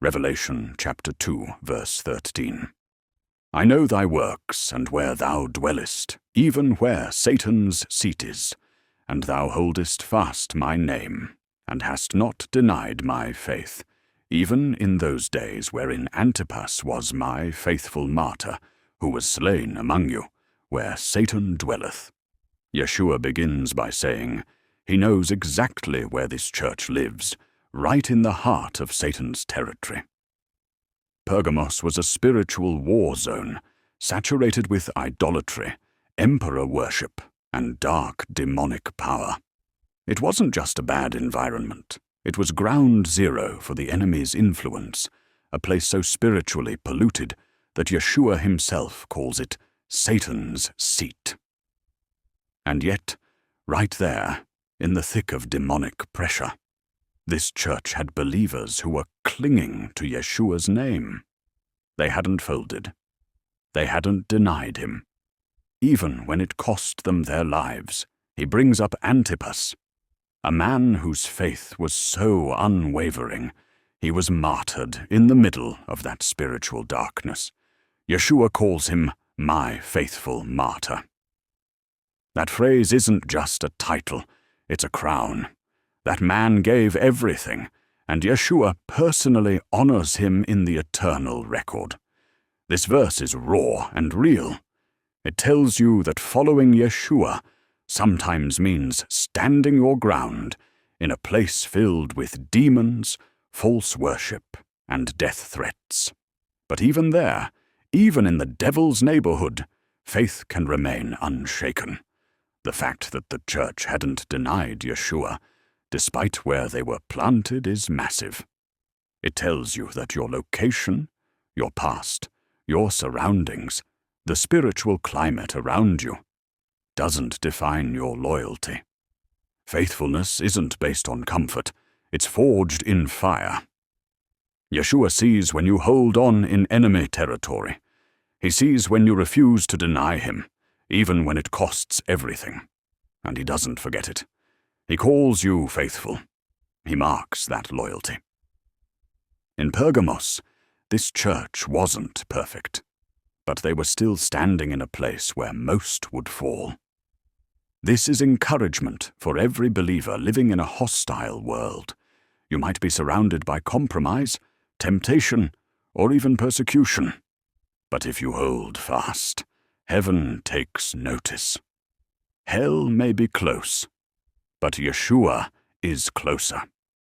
Revelation chapter 2, verse 13. I know thy works, and where thou dwellest, even where Satan's seat is, and thou holdest fast my name, and hast not denied my faith, even in those days wherein Antipas was my faithful martyr, who was slain among you, where Satan dwelleth. Yeshua begins by saying he knows exactly where this church lives, right in the heart of Satan's territory. Pergamos was a spiritual war zone, saturated with idolatry, emperor worship, and dark demonic power. It wasn't just a bad environment. It was ground zero for the enemy's influence, a place so spiritually polluted that Yeshua himself calls it Satan's seat. And yet, right there, in the thick of demonic pressure, this church had believers who were clinging to Yeshua's name. They hadn't folded. They hadn't denied him. Even when it cost them their lives, he brings up Antipas, a man whose faith was so unwavering, he was martyred in the middle of that spiritual darkness. Yeshua calls him my faithful martyr. That phrase isn't just a title, it's a crown. That man gave everything, and Yeshua personally honors him in the eternal record. This verse is raw and real. It tells you that following Yeshua sometimes means standing your ground in a place filled with demons, false worship, and death threats. But even there, even in the devil's neighborhood, faith can remain unshaken. The fact that the church hadn't denied Yeshua, despite where they were planted, is massive. It tells you that your location, your past, your surroundings, the spiritual climate around you, doesn't define your loyalty. Faithfulness isn't based on comfort, it's forged in fire. Yeshua sees when you hold on in enemy territory. He sees when you refuse to deny him, even when it costs everything. And he doesn't forget it. He calls you faithful. He marks that loyalty. In Pergamos, this church wasn't perfect, but they were still standing in a place where most would fall. This is encouragement for every believer living in a hostile world. You might be surrounded by compromise, temptation, or even persecution. But if you hold fast, heaven takes notice. Hell may be close, but Yeshua is closer.